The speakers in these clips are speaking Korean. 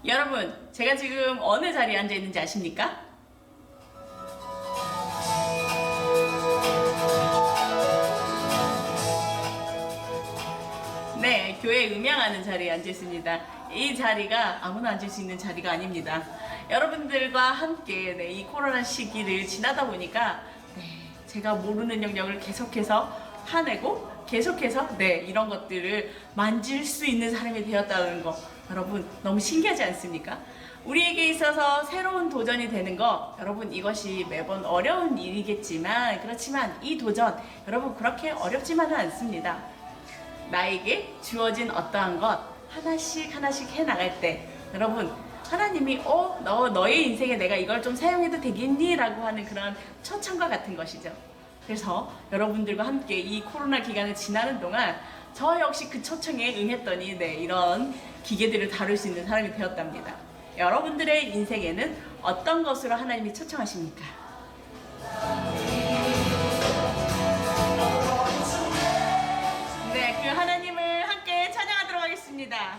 여러분, 제가 지금 어느 자리에 앉아 있는지 아십니까? 네, 교회 음향하는 자리에 앉아 있습니다. 이 자리가 아무나 앉을 수 있는 자리가 아닙니다. 여러분들과 함께 이 코로나 시기를 지나다 보니까 제가 모르는 영역을 계속해서 파내고 계속해서 이런 것들을 만질 수 있는 사람이 되었다는 거, 여러분 너무 신기하지 않습니까? 우리에게 있어서 새로운 도전이 되는 거, 여러분 이것이 매번 어려운 일이겠지만, 그렇지만 이 도전 여러분 그렇게 어렵지만은 않습니다. 나에게 주어진 어떠한 것 하나씩 하나씩 해나갈 때, 여러분 하나님이 너의 인생에 내가 이걸 좀 사용해도 되겠니? 라고 하는 그런 초청과 같은 것이죠. 그래서 여러분들과 함께 이 코로나 기간을 지나는 동안 저 역시 그 초청에 응했더니 이런 기계들을 다룰 수 있는 사람이 되었답니다. 여러분들의 인생에는 어떤 것으로 하나님이 초청하십니까? 네, 그 하나님을 함께 찬양하도록 하겠습니다.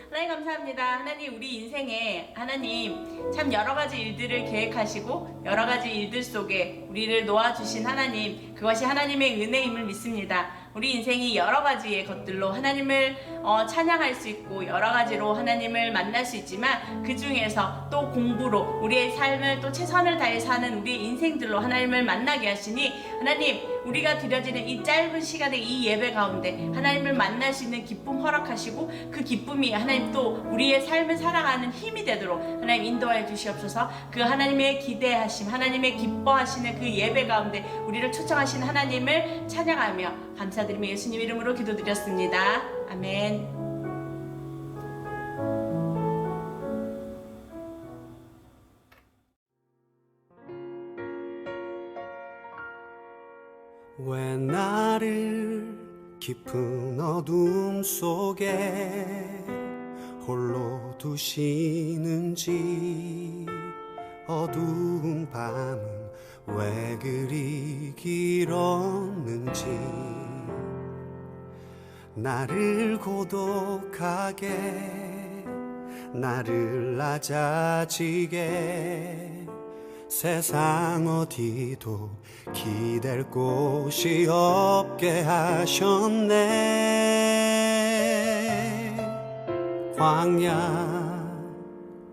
하나님 감사합니다. 하나님, 우리 인생에 하나님 참 여러 가지 일들을 계획하시고 여러 가지 일들 속에 우리를 놓아주신 하나님, 그것이 하나님의 은혜임을 믿습니다. 우리 인생이 여러 가지의 것들로 하나님을 찬양할 수 있고 여러 가지로 하나님을 만날 수 있지만, 그 중에서 또 공부로 우리의 삶을 또 최선을 다해 사는 우리의 인생들로 하나님을 만나게 하시니, 하나님 우리가 드려지는 이 짧은 시간의 이 예배 가운데 하나님을 만날 수 있는 기쁨 허락하시고, 그 기쁨이 하나님 또 우리의 삶을 살아가는 힘이 되도록 하나님 인도하여 주시옵소서. 그 하나님의 기대하심, 하나님의 기뻐하시는 그 예배 가운데 우리를 초청하신 하나님을 찬양하며 감사드리며 예수님 이름으로 기도드렸습니다. 아멘. 왜 나를 깊은 어둠 속에 홀로 두시는지, 어두운 밤은 왜 그리 길었는지, 나를 고독하게, 나를 낮아지게, 세상 어디도 기댈 곳이 없게 하셨네.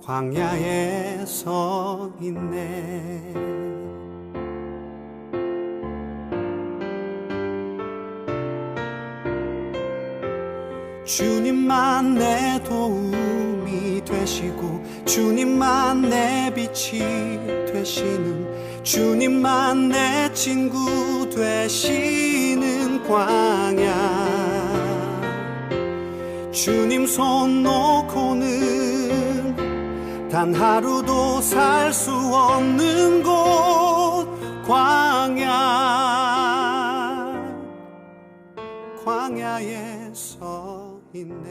광야에 서 있네. 주님만 내 도움이 되시고, 주님만 내 빛이 되시는, 주님만 내 친구 되시는 광야. 주님 손 놓고는 단 하루도 살 수 없는 곳, 광야에 서 있네.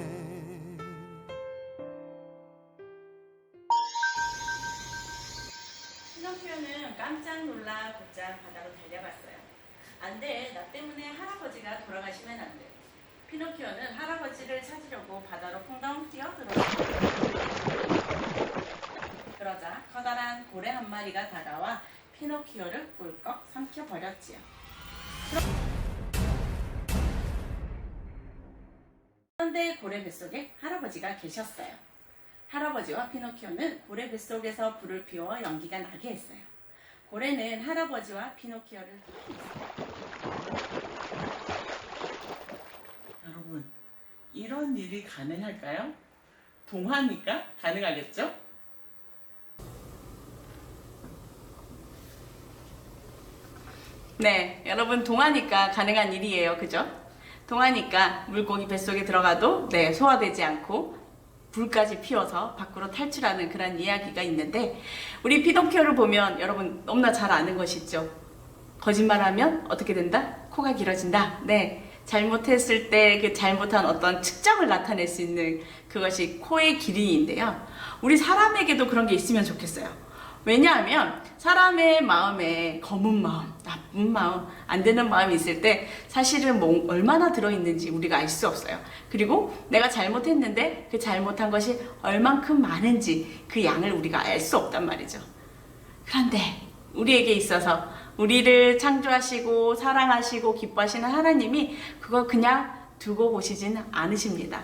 피노키오는 깜짝 놀라 곧장 바다로 달려갔어요. 안 돼, 나 때문에 할아버지가 돌아가시면 안 돼. 피노키오는 할아버지를 찾으려고 바다로 퐁당 뛰어들었어요. 그러자 커다란 고래 한 마리가 다가와 피노키오를 꿀꺽 삼켜버렸지요. 그런데 고래 뱃속에 할아버지가 계셨어요. 할아버지와 피노키오는 고래 뱃속에서 불을 피워 연기가 나게 했어요. 고래는 할아버지와 피노키오를 여러분, 이런 일이 가능할까요? 동화니까 가능하겠죠? 네, 여러분 동화니까 가능한 일이에요. 그죠? 동화니까 물고기 뱃속에 들어가도 소화되지 않고 불까지 피워서 밖으로 탈출하는 그런 이야기가 있는데, 우리 피노키오를 보면 여러분 너무나 잘 아는 것이죠. 거짓말하면 어떻게 된다? 코가 길어진다. 네, 잘못했을 때 그 잘못한 어떤 측정을 나타낼 수 있는 그것이 코의 길이인데요. 우리 사람에게도 그런 게 있으면 좋겠어요. 왜냐하면 사람의 마음에 검은 마음, 나쁜 마음, 안 되는 마음이 있을 때 사실은 뭐 얼마나 들어있는지 우리가 알 수 없어요. 그리고 내가 잘못했는데 그 잘못한 것이 얼만큼 많은지 그 양을 우리가 알 수 없단 말이죠. 그런데 우리에게 있어서 우리를 창조하시고 사랑하시고 기뻐하시는 하나님이 그걸 그냥 두고 보시지는 않으십니다.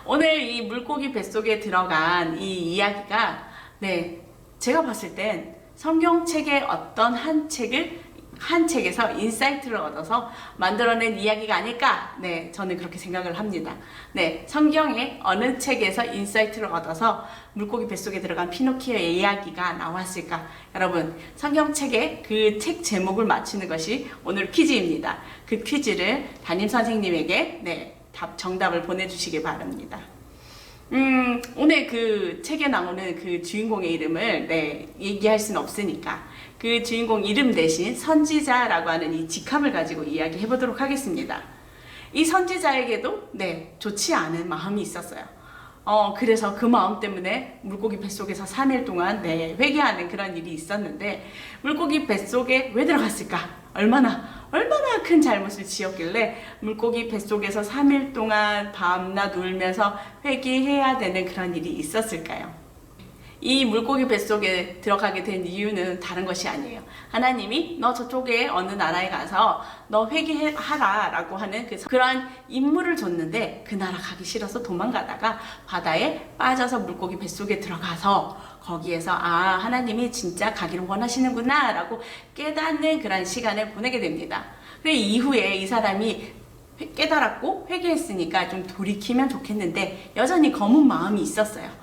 오늘 이 물고기 뱃속에 들어간 이 이야기가 제가 봤을 땐 성경책의 어떤 한 책에서 인사이트를 얻어서 만들어낸 이야기가 아닐까? 저는 그렇게 생각을 합니다. 성경의 어느 책에서 인사이트를 얻어서 물고기 뱃속에 들어간 피노키오의 이야기가 나왔을까? 여러분, 성경책의 그 책 제목을 맞추는 것이 오늘 퀴즈입니다. 그 퀴즈를 담임 선생님에게 정답을 보내주시기 바랍니다. 오늘 그 책에 나오는 그 주인공의 이름을 얘기할 수는 없으니까 그 주인공 이름 대신 선지자라고 하는 이 직함을 가지고 이야기해 보도록 하겠습니다. 이 선지자에게도 좋지 않은 마음이 있었어요. 그래서 그 마음 때문에 물고기 뱃속에서 3일 동안 회개하는 그런 일이 있었는데, 물고기 뱃속에 왜 들어갔을까? 얼마나 큰 잘못을 지었길래 물고기 뱃속에서 3일 동안 밤낮 울면서 회개해야 되는 그런 일이 있었을까요? 이 물고기 뱃속에 들어가게 된 이유는 다른 것이 아니에요. 하나님이 너 저쪽에 어느 나라에 가서 너 회개하라 라고 하는 그런 임무를 줬는데, 그 나라 가기 싫어서 도망가다가 바다에 빠져서 물고기 뱃속에 들어가서 거기에서 하나님이 진짜 가기를 원하시는구나 라고 깨닫는 그런 시간을 보내게 됩니다. 그 이후에 이 사람이 깨달았고 회개했으니까 좀 돌이키면 좋겠는데 여전히 검은 마음이 있었어요.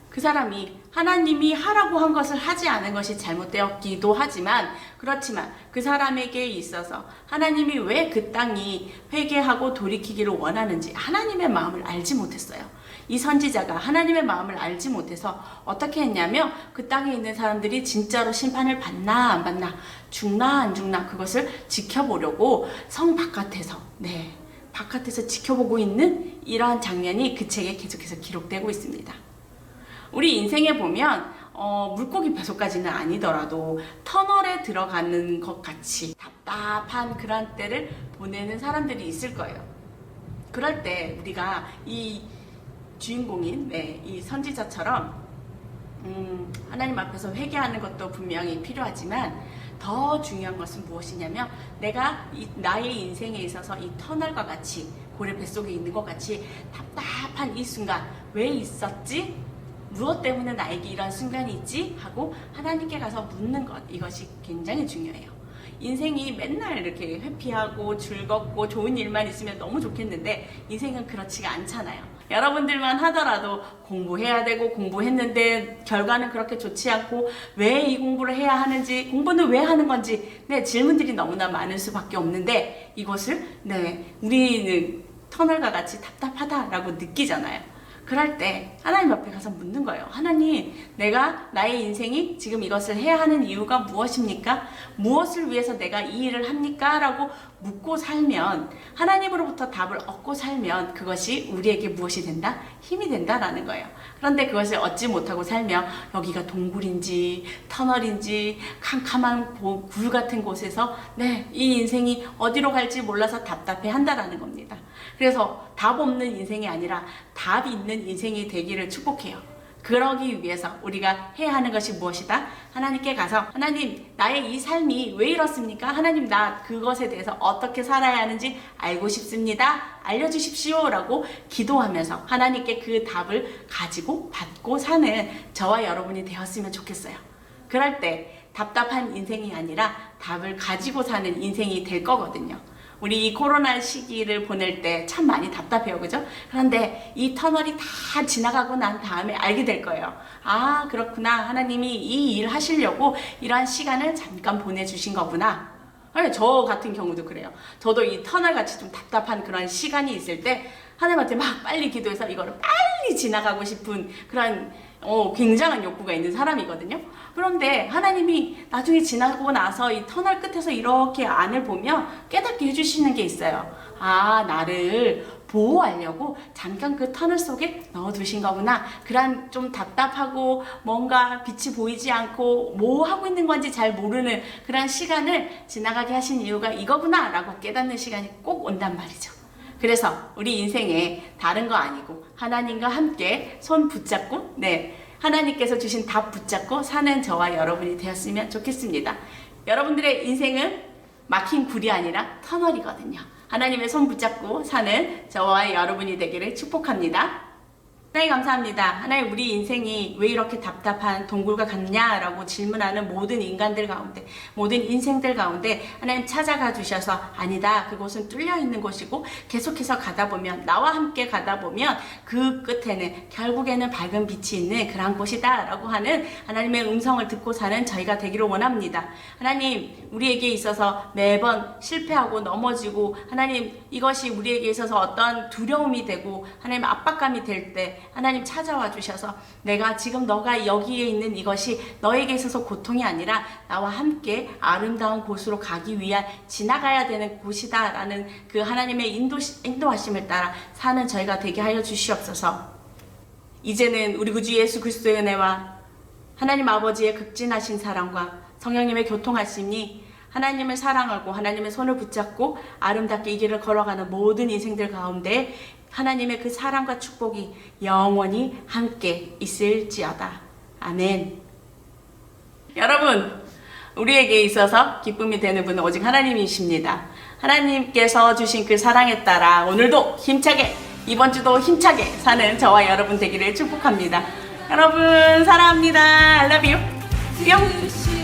그 사람이 하나님이 하라고 한 것을 하지 않은 것이 잘못되었기도 하지만, 그렇지만 그 사람에게 있어서 하나님이 왜 그 땅이 회개하고 돌이키기를 원하는지 하나님의 마음을 알지 못했어요. 이 선지자가 하나님의 마음을 알지 못해서 어떻게 했냐면, 그 땅에 있는 사람들이 진짜로 심판을 받나 안 받나, 죽나 안 죽나, 그것을 지켜보려고 성 바깥에서 바깥에서 지켜보고 있는 이러한 장면이 그 책에 계속해서 기록되고 있습니다. 우리 인생에 보면 물고기 뱃속까지는 아니더라도 터널에 들어가는 것 같이 답답한 그런 때를 보내는 사람들이 있을 거예요. 그럴 때 우리가 이 주인공인 이 선지자처럼 하나님 앞에서 회개하는 것도 분명히 필요하지만, 더 중요한 것은 무엇이냐면, 내가 나의 인생에 있어서 이 터널과 같이 고래 뱃속에 있는 것 같이 답답한 이 순간 왜 있었지? 무엇 때문에 나에게 이런 순간이 있지? 하고 하나님께 가서 묻는 것, 이것이 굉장히 중요해요. 인생이 맨날 이렇게 회피하고 즐겁고 좋은 일만 있으면 너무 좋겠는데 인생은 그렇지가 않잖아요. 여러분들만 하더라도 공부해야 되고, 공부했는데 결과는 그렇게 좋지 않고 왜 이 공부를 해야 하는지, 공부는 왜 하는 건지 질문들이 너무나 많을 수밖에 없는데, 이것을 우리는 터널과 같이 답답하다라고 느끼잖아요. 그럴 때 하나님 앞에 가서 묻는 거예요. 하나님, 내가 나의 인생이 지금 이것을 해야 하는 이유가 무엇입니까? 무엇을 위해서 내가 이 일을 합니까? 라고 묻고 살면, 하나님으로부터 답을 얻고 살면 그것이 우리에게 무엇이 된다? 힘이 된다라는 거예요. 그런데 그것을 얻지 못하고 살면 여기가 동굴인지 터널인지 캄캄한 굴 같은 곳에서 이 인생이 어디로 갈지 몰라서 답답해 한다라는 겁니다. 그래서 답 없는 인생이 아니라 답 있는 인생이 되기를 축복해요. 그러기 위해서 우리가 해야 하는 것이 무엇이다? 하나님께 가서, 하나님, 나의 이 삶이 왜 이렇습니까? 하나님, 나 그것에 대해서 어떻게 살아야 하는지 알고 싶습니다. 알려주십시오 라고 기도하면서 하나님께 그 답을 가지고 받고 사는 저와 여러분이 되었으면 좋겠어요. 그럴 때 답답한 인생이 아니라 답을 가지고 사는 인생이 될 거거든요. 우리 이 코로나 시기를 보낼 때 참 많이 답답해요, 그죠? 그런데 이 터널이 다 지나가고 난 다음에 알게 될 거예요. 그렇구나. 하나님이 이 일 하시려고 이러한 시간을 잠깐 보내주신 거구나. 저 같은 경우도 그래요. 저도 이 터널같이 좀 답답한 그런 시간이 있을 때 하나님한테 막 빨리 기도해서 이거를 빨리 빨리 지나가고 싶은 그런 굉장한 욕구가 있는 사람이거든요. 그런데 하나님이 나중에 지나고 나서 이 터널 끝에서 이렇게 안을 보면 깨닫게 해주시는 게 있어요. 아, 나를 보호하려고 잠깐 그 터널 속에 넣어두신 거구나. 그런 좀 답답하고 뭔가 빛이 보이지 않고 뭐 하고 있는 건지 잘 모르는 그런 시간을 지나가게 하신 이유가 이거구나 라고 깨닫는 시간이 꼭 온단 말이죠. 그래서 우리 인생에 다른 거 아니고 하나님과 함께 손 붙잡고 하나님께서 주신 답 붙잡고 사는 저와 여러분이 되었으면 좋겠습니다. 여러분들의 인생은 막힌 굴이 아니라 터널이거든요. 하나님의 손 붙잡고 사는 저와 여러분이 되기를 축복합니다. 하나님 감사합니다. 하나님, 우리 인생이 왜 이렇게 답답한 동굴과 같냐라고 질문하는 모든 인간들 가운데, 모든 인생들 가운데 하나님 찾아가 주셔서 아니다, 그곳은 뚫려 있는 곳이고 계속해서 가다 보면, 나와 함께 가다 보면 그 끝에는 결국에는 밝은 빛이 있는 그런 곳이다 라고 하는 하나님의 음성을 듣고 사는 저희가 되기를 원합니다. 하나님, 우리에게 있어서 매번 실패하고 넘어지고, 하나님, 이것이 우리에게 있어서 어떤 두려움이 되고 하나님 압박감이 될 때 하나님 찾아와 주셔서 내가 지금 너가 여기에 있는 이것이 너에게 있어서 고통이 아니라 나와 함께 아름다운 곳으로 가기 위한 지나가야 되는 곳이다 라는 그 하나님의 인도하심을 따라 사는 저희가 되게 하여 주시옵소서. 이제는 우리 구주 예수 그리스도의 은혜와 하나님 아버지의 극진하신 사랑과 성령님의 교통하심이 하나님을 사랑하고 하나님의 손을 붙잡고 아름답게 이 길을 걸어가는 모든 인생들 가운데 하나님의 그 사랑과 축복이 영원히 함께 있을지어다. 아멘. 여러분, 우리에게 있어서 기쁨이 되는 분은 오직 하나님이십니다. 하나님께서 주신 그 사랑에 따라 오늘도 힘차게, 이번 주도 힘차게 사는 저와 여러분 되기를 축복합니다. 여러분 사랑합니다. I love you. 뿅.